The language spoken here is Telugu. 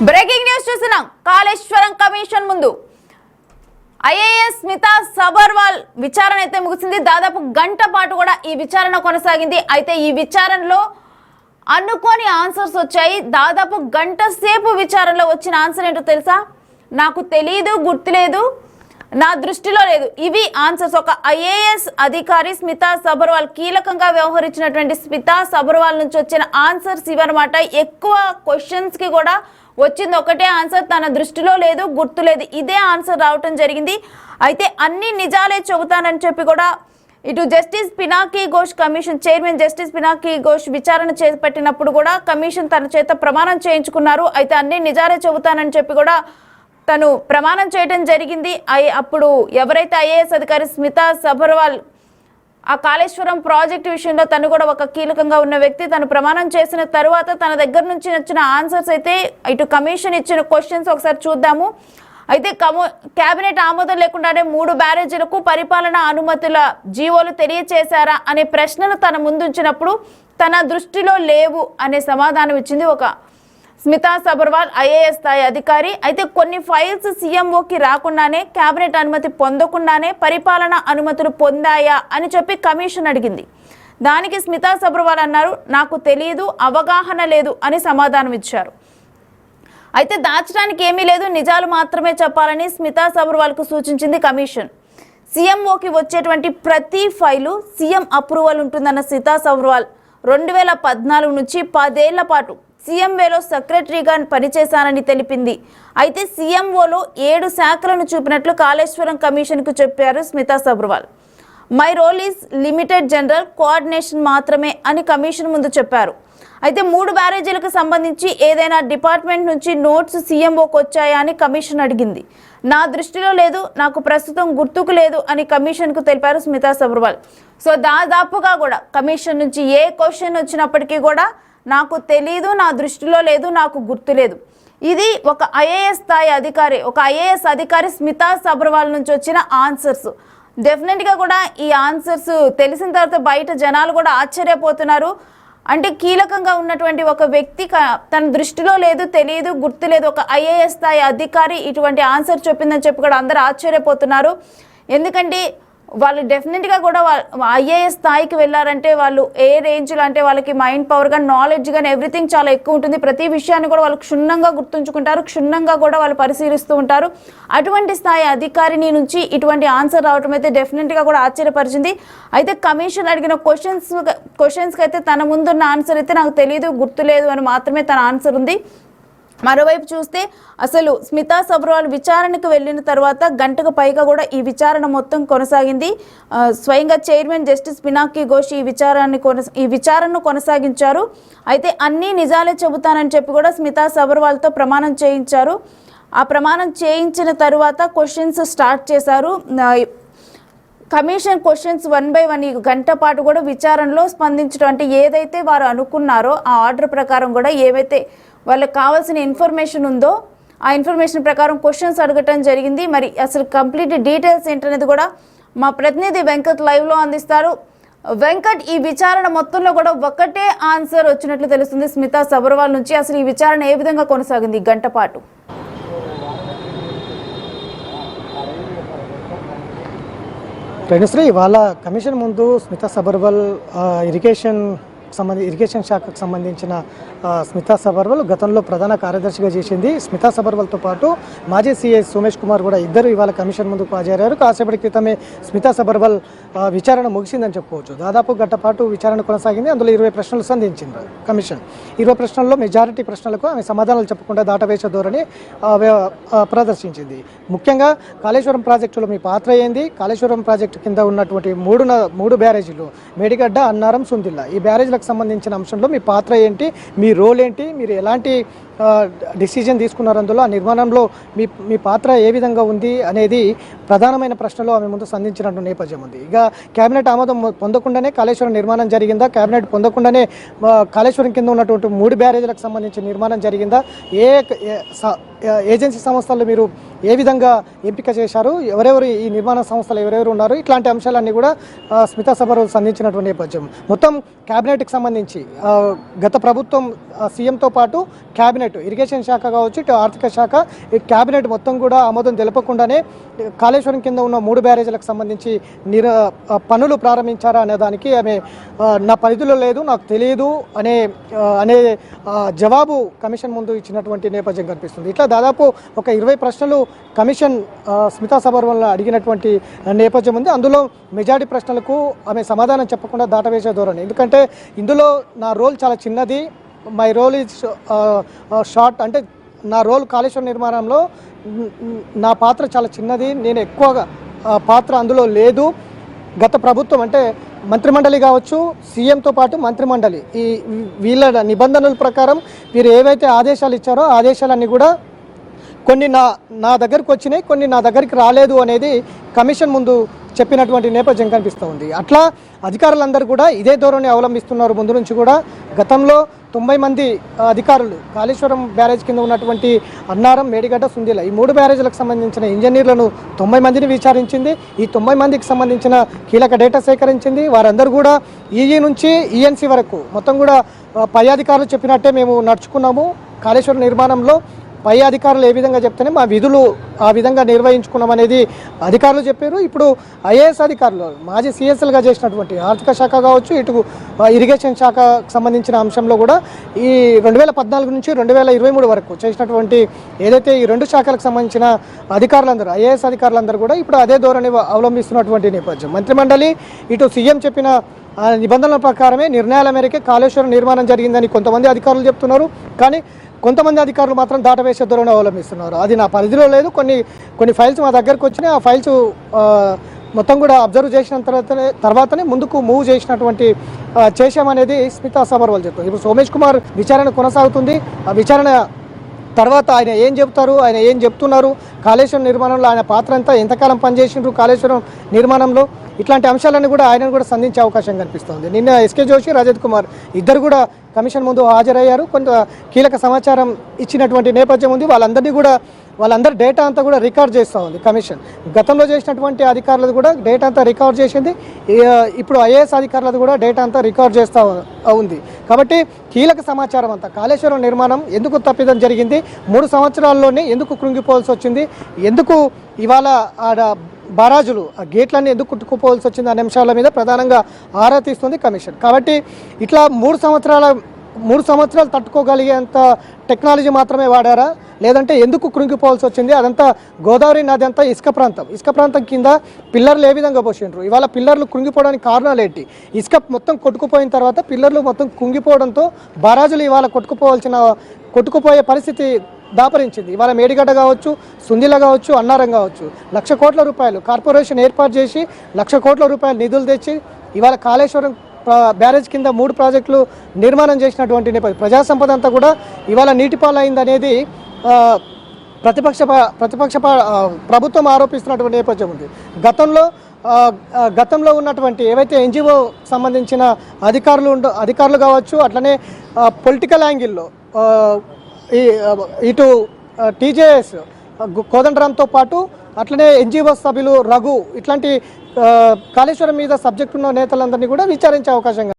బ్రేకింగ్ న్యూస్ చూస్తున్నాం. కాళేశ్వరం కమిషన్ ముందు ఐఏఎస్ స్మితా సబర్వాల్ విచారణ అయితే ముగిసింది. దాదాపు గంట పాటు కూడా ఈ విచారణ కొనసాగింది. అయితే ఈ విచారణలో అనుకోని ఆన్సర్స్ వచ్చాయి. దాదాపు గంట సేపు విచారణలో వచ్చిన ఆన్సర్ ఏంటో తెలుసా? నాకు తెలియదు, గుర్తులేదు, నా దృష్టిలో లేదు. ఇవి ఆన్సర్స్. ఒక ఐఏఎస్ అధికారి స్మితా సబర్వాల్, కీలకంగా వ్యవహరించినటువంటి స్మితా సబర్వాల్ నుంచి వచ్చిన ఆన్సర్స్ ఇవన్నమాట. ఎక్కువ క్వశ్చన్స్కి కూడా వచ్చింది ఒకటే ఆన్సర్, తన దృష్టిలో లేదు, గుర్తులేదు, ఇదే ఆన్సర్ రావటం జరిగింది. అయితే అన్ని నిజాలే చెబుతానని చెప్పి కూడా ఇటు justice Pinaki Ghosh commission chairman justice Pinaki Ghosh విచారణ చేపట్టినప్పుడు కూడా కమిషన్ తన చేత ప్రమాణం చేయించుకున్నారు. అయితే అన్ని నిజాలే చెబుతానని చెప్పి కూడా తను ప్రమాణం చేయడం జరిగింది. అప్పుడు ఎవరైతే ఐఏఎస్ అధికారి స్మితా సబర్వాల్ ఆ కాళేశ్వరం ప్రాజెక్టు విషయంలో తను కూడా ఒక కీలకంగా ఉన్న వ్యక్తి, తను ప్రమాణం చేసిన తరువాత తన దగ్గర నుంచి వచ్చిన ఆన్సర్స్ అయితే ఇటు కమిషన్ ఇచ్చిన క్వశ్చన్స్ ఒకసారి చూద్దాము. అయితే కేబినెట్ ఆమోదం లేకుండానే 3 బ్యారేజీలకు పరిపాలనా అనుమతుల జీవోలు తెలియచేశారా అనే ప్రశ్నలు తన ముందుంచినప్పుడు తన దృష్టిలో లేవు అనే సమాధానం ఇచ్చింది ఒక స్మితా సబర్వాల్, ఐఏఎస్ స్థాయి అధికారి. అయితే కొన్ని ఫైల్స్ సీఎంఓకి రాకుండానే, కేబినెట్ అనుమతి పొందకుండానే పరిపాలనా అనుమతులు పొందాయా అని చెప్పి కమిషన్ అడిగింది. దానికి స్మితా సబర్వాల్ అన్నారు, నాకు తెలియదు, అవగాహన లేదు అని సమాధానం ఇచ్చారు. అయితే దాచడానికి ఏమీ లేదు, నిజాలు మాత్రమే చెప్పాలని స్మితా సబర్వాల్కు సూచించింది కమిషన్. సీఎంఓకి వచ్చేటువంటి ప్రతి ఫైలు సీఎం అప్రూవల్ ఉంటుందన్న స్మితా సబర్వాల్ 2014 నుంచి 10 ఏళ్ల పాటు సీఎంఓలో సెక్రటరీగా పనిచేశానని తెలిపింది. అయితే సీఎంఓలో 7 శాఖలను చూపినట్లు కాళేశ్వరం కమిషన్కు చెప్పారు Smita Sabharwal. My role is limited, general coordination మాత్రమే అని కమిషన్ ముందు చెప్పారు. అయితే 3 బ్యారేజీలకు సంబంధించి ఏదైనా డిపార్ట్మెంట్ నుంచి నోట్స్ సీఎంఓకి వచ్చాయా అని కమిషన్ అడిగింది. నా దృష్టిలో లేదు, నాకు ప్రస్తుతం గుర్తుకు లేదు అని కమిషన్కు తెలిపారు స్మితా సబర్వాల్. సో దాదాపుగా కూడా కమిషన్ నుంచి ఏ క్వశ్చన్ వచ్చినప్పటికీ కూడా నాకు తెలీదు, నా దృష్టిలో లేదు, నాకు గుర్తులేదు, ఇది ఒక ఐఏఎస్ స్థాయి అధికారి, ఒక ఐఏఎస్ అధికారి స్మితా సబర్వాల్ నుంచి వచ్చిన ఆన్సర్స్. డెఫినెట్గా కూడా ఈ ఆన్సర్స్ తెలిసిన తర్వాత బయట జనాలు కూడా ఆశ్చర్యపోతున్నారు. అంటే కీలకంగా ఉన్నటువంటి ఒక వ్యక్తి తన దృష్టిలో లేదు, తెలియదు, గుర్తులేదు, ఒక ఐఏఎస్ స్థాయి అధికారి ఇటువంటి ఆన్సర్ చెప్పిందని చెప్పి కూడా అందరూ ఆశ్చర్యపోతున్నారు. ఎందుకంటే వాళ్ళు డెఫినెట్గా కూడా ఐఏఎస్ స్థాయికి వెళ్ళారంటే వాళ్ళు ఏ రేంజ్లో అంటే వాళ్ళకి మైండ్ పవర్ కానీ, నాలెడ్జ్ కానీ, ఎవ్రీథింగ్ చాలా ఎక్కువ ఉంటుంది. ప్రతి విషయాన్ని కూడా వాళ్ళు క్షుణ్ణంగా గుర్తుంచుకుంటారు, క్షుణ్ణంగా కూడా వాళ్ళు పరిశీలిస్తూ ఉంటారు. అటువంటి స్థాయి అధికారిని నుంచి ఇటువంటి ఆన్సర్ రావడం అయితే డెఫినెట్గా కూడా ఆశ్చర్యపరిచింది. అయితే కమిషన్ అడిగిన క్వశ్చన్స్కి అయితే తన ముందున్న ఆన్సర్ అయితే నాకు తెలియదు, గుర్తులేదు అని మాత్రమే తన ఆన్సర్ ఉంది. మరోవైపు చూస్తే అసలు స్మితా సబర్వాల్ విచారణకు వెళ్ళిన తర్వాత గంటకు పైగా కూడా ఈ విచారణ మొత్తం కొనసాగింది. స్వయంగా చైర్మన్ జస్టిస్ పినాకీ ఘోష్ ఈ విచారణను కొనసాగించారు. అయితే అన్ని నిజాలే చెబుతానని చెప్పి కూడా స్మితా సబర్వాల్తో ప్రమాణం చేయించారు. ఆ ప్రమాణం చేయించిన తరువాత క్వశ్చన్స్ స్టార్ట్ చేశారు. కమిషన్ క్వశ్చన్స్ 1 by 1 ఈ గంట పాటు కూడా విచారణలో స్పందించడం, అంటే ఏదైతే వారు అనుకున్నారో ఆ ఆర్డర్ ప్రకారం కూడా ఏవైతే వాళ్ళకి కావాల్సిన ఇన్ఫర్మేషన్ ఉందో ఆ ఇన్ఫర్మేషన్ ప్రకారం క్వశ్చన్స్ అడగటం జరిగింది. మరి అసలు కంప్లీట్ డీటెయిల్స్ ఏంటనేది కూడా మా ప్రతినిధి వెంకట్ లైవ్లో అందిస్తారు. వెంకట్, ఈ విచారణ మొత్తంలో కూడా ఒకటే ఆన్సర్ వచ్చినట్లు తెలుస్తుంది స్మితా సబర్వాల్ నుంచి. అసలు ఈ విచారణ ఏ విధంగా కొనసాగింది ఈ గంట పాటు? ప్రణశ్రీ, ఇవాళ కమిషన్ ముందు స్మితా సబర్వాల్ ఇరిగేషన్ శాఖకు సంబంధించిన స్మితా సబర్వాల్ గతంలో ప్రధాన కార్యదర్శిగా చేసింది. స్మితా సబర్వాల్తో పాటు మాజీ సిఐ సోమేష్ కుమార్ కూడా ఇద్దరు ఇవాళ కమిషన్ ముందుకు హాజరయ్యారు. కాసేపటి క్రితమే స్మితా సబర్వాల్ విచారణ ముగిసిందని చెప్పుకోవచ్చు. దాదాపు గంట పాటు విచారణ కొనసాగింది. అందులో 20 ప్రశ్నలు సంధించింది కమిషన్. 20 ప్రశ్నల్లో మెజారిటీ ప్రశ్నలకు ఆమె సమాధానాలు చెప్పకుండా దాటవేసే ధోరణి ప్రదర్శించింది. ముఖ్యంగా కాళేశ్వరం ప్రాజెక్టులో మీ పాత్ర ఏంది, కాళేశ్వరం ప్రాజెక్టు కింద ఉన్నటువంటి 3 బ్యారేజీలు మేడిగడ్డ, అన్నారం, సుందిల్లా, ఈ బ్యారేజీలకు సంబంధించిన అంశంలో మీ పాత్ర ఏంటి, మీ రోల్ ఏంటి, మీరు ఎలాంటి డిసిజన్ తీసుకున్నారు, అందులో ఆ నిర్మాణంలో మీ పాత్ర ఏ విధంగా ఉంది అనేది ప్రధానమైన ప్రశ్నలు ఆమె ముందు సంధించినట్టు నేపథ్యం ఉంది. ఇక కేబినెట్ ఆమోదం పొందకుండానే కాళేశ్వరం నిర్మాణం జరిగిందా, కేబినెట్ పొందకుండానే కాళేశ్వరం కింద ఉన్నటువంటి 3 బ్యారేజీలకు సంబంధించిన నిర్మాణం జరిగిందా, ఏజెన్సీ సంస్థలు మీరు ఏ విధంగా ఎంపిక చేశారు, ఎవరెవరు ఈ నిర్మాణ సంస్థలు ఎవరెవరు ఉన్నారు, ఇట్లాంటి అంశాలన్నీ కూడా స్మితా సబర్వాల్ సంధించినటువంటి నేపథ్యం. మొత్తం కేబినెట్కి సంబంధించి గత ప్రభుత్వం సీఎంతో పాటు కేబినెట్ క్యాబినెట్ ఇరిగేషన్ శాఖ కావచ్చు, ఇటు ఆర్థిక శాఖ, ఈ క్యాబినెట్ మొత్తం కూడా ఆమోదం తెలపకుండానే కాళేశ్వరం కింద ఉన్న 3 బ్యారేజీలకు సంబంధించి పనులు ప్రారంభించారా అనే దానికి ఆమె నా పరిధిలో లేదు, నాకు తెలియదు అనే జవాబు కమిషన్ ముందు ఇచ్చినటువంటి నేపథ్యం కనిపిస్తుంది. ఇట్లా దాదాపు ఒక 20 ప్రశ్నలు కమిషన్ స్మితా సబర్వాల్ అడిగినటువంటి నేపథ్యం ఉంది. అందులో మెజారిటీ ప్రశ్నలకు ఆమె సమాధానం చెప్పకుండా దాటవేసే ధోరణి. ఎందుకంటే ఇందులో నా రోల్ చాలా చిన్నది, మై రోల్ ఈజ్ షార్ట్, అంటే నా రోల్ కాళేశ్వరం నిర్మాణంలో నా పాత్ర చాలా చిన్నది, నేను ఎక్కువగా పాత్ర అందులో లేదు. గత ప్రభుత్వం అంటే మంత్రిమండలి కావచ్చు, సీఎంతో పాటు మంత్రిమండలి ఈ వీళ్ళ నిబంధనల ప్రకారం వీరు ఏవైతే ఆదేశాలు ఇచ్చారో ఆదేశాలన్నీ కూడా కొన్ని నా దగ్గరికి వచ్చినాయి, కొన్ని నా దగ్గరికి రాలేదు అనేది కమిషన్ ముందు చెప్పినటువంటి నేపథ్యం కనిపిస్తూ ఉంది. అట్లా అధికారులందరూ కూడా ఇదే ధోరణి అవలంబిస్తున్నారు. ముందు నుంచి కూడా గతంలో 90 మంది అధికారులు కాళేశ్వరం బ్యారేజ్ కింద ఉన్నటువంటి అన్నారం, మేడిగడ్డ, సుందిల ఈ 3 బ్యారేజీలకు సంబంధించిన ఇంజనీర్లను 90 మందిని విచారించింది. ఈ 90 మందికి సంబంధించిన కీలక డేటా సేకరించింది. వారందరూ కూడా ఈఈ నుంచి ఈఎన్సీ వరకు మొత్తం కూడా పై అధికారులు చెప్పినట్టే మేము నడుచుకున్నాము. కాళేశ్వరం నిర్మాణంలో పై అధికారులు ఏ విధంగా చెప్తేనే మా విధులు ఆ విధంగా నిర్వహించుకున్నాం అనేది అధికారులు చెప్పారు. ఇప్పుడు ఐఏఎస్ అధికారులు మాజీ సిఎస్ఎల్గా చేసినటువంటి ఆర్థిక శాఖ కావచ్చు, ఇటు ఇరిగేషన్ శాఖకు సంబంధించిన అంశంలో కూడా ఈ 2014 నుంచి 2023 వరకు చేసినటువంటి ఏదైతే ఈ 2 శాఖలకు సంబంధించిన అధికారులందరూ ఐఏఎస్ అధికారులందరూ కూడా ఇప్పుడు అదే ధోరణి అవలంబిస్తున్నటువంటి నేపథ్యం. మంత్రిమండలి ఇటు సీఎం చెప్పిన నిబంధనల ప్రకారమే నిర్ణయాల మేరకే కాళేశ్వరం నిర్మాణం జరిగిందని కొంతమంది అధికారులు చెప్తున్నారు. కానీ కొంతమంది అధికారులు మాత్రం దాటవేసే ధోరణి అవలంబిస్తున్నారు. అది నా పరిధిలో లేదు. కొన్ని ఫైల్స్ మా దగ్గరకు వచ్చినాయి. ఆ ఫైల్స్ మొత్తం కూడా అబ్జర్వ్ చేసిన తర్వాతనే ముందుకు మూవ్ చేశామనేది స్మితా సబర్వాల్ చెప్తారు. ఇప్పుడు సోమేష్ కుమార్ విచారణ కొనసాగుతుంది. ఆ విచారణ తర్వాత ఆయన ఏం చెప్తారు, ఆయన ఏం చెప్తున్నారు, కాళేశ్వరం నిర్మాణంలో ఆయన పాత్ర ఎంతకాలం పనిచేసిండ్రు కాళేశ్వరం నిర్మాణంలో, ఇట్లాంటి అంశాలన్నీ కూడా ఆయనను కూడా సంధించే అవకాశం కనిపిస్తుంది. నిన్న ఎస్కే జోషి, రజత్ కుమార్ ఇద్దరు కూడా కమిషన్ ముందు హాజరయ్యారు. కొంత కీలక సమాచారం ఇచ్చినటువంటి నేపథ్యం ఉంది. వాళ్ళందరి డేటా అంతా కూడా రికార్డ్ చేస్తూ ఉంది కమిషన్. గతంలో చేసినటువంటి అధికారులది కూడా డేటా అంతా రికార్డ్ చేసింది. ఇప్పుడు ఐఏఎస్ అధికారులది కూడా డేటా అంతా రికార్డ్ చేస్తూ ఉంది. కాబట్టి కీలక సమాచారం అంతా కాళేశ్వరం నిర్మాణం ఎందుకు తప్పిదం జరిగింది, 3 సంవత్సరాల్లోనే ఎందుకు కృంగిపోవాల్సి వచ్చింది, ఎందుకు ఇవాళ బారాజులు ఆ గేట్లన్నీ ఎందుకు కుట్టుకుపోవాల్సి వచ్చింది అనే అంశాల మీద ప్రధానంగా ఆరా తీస్తుంది కమిషన్. కాబట్టి ఇట్లా 3 సంవత్సరాలు తట్టుకోగలిగేంత టెక్నాలజీ మాత్రమే వాడారా, లేదంటే ఎందుకు కృంగిపోవాల్సి వచ్చింది, అదంతా గోదావరి నది అంతా ఇసుక ప్రాంతం కింద పిల్లర్లు ఏ విధంగా పోసిండ్రు, ఇవాళ పిల్లర్లు కృంగిపోవడానికి కారణాలు ఏంటి, ఇసుక మొత్తం కొట్టుకుపోయిన తర్వాత పిల్లర్లు మొత్తం కుంగిపోవడంతో బారాజులు ఇవాళ కొట్టుకుపోయే పరిస్థితి దాపరించింది. ఇవాళ మేడిగడ్డ కావచ్చు, సుందిల కావచ్చు, అన్నారం కావచ్చు, 1,00,000 కోట్ల రూపాయలు కార్పొరేషన్ ఏర్పాటు చేసి 1,00,000 కోట్ల రూపాయలు నిధులు తెచ్చి ఇవాళ కాళేశ్వరం బ్యారేజ్ కింద 3 ప్రాజెక్టులు నిర్మాణం చేసినటువంటి నేపథ్యం ప్రజా సంపద అంతా కూడా ఇవాళ నీటిపాలైంది అనేది ప్రతిపక్ష ప్రభుత్వం ఆరోపిస్తున్నటువంటి నేపథ్యం ఉంది. గతంలో ఉన్నటువంటి ఏవైతే ఎన్జిఓ సంబంధించిన అధికారులు కావచ్చు, అట్లనే పొలిటికల్ యాంగిల్లో ఇటు టీజేఎస్ కోదండరాంతో పాటు అట్లనే ఎన్జిఓ సభ్యులు రఘు ఇట్లాంటి కాళేశ్వరం మీద సబ్జెక్ట్ ఉన్న నేతలందరినీ కూడా విచారించే అవకాశం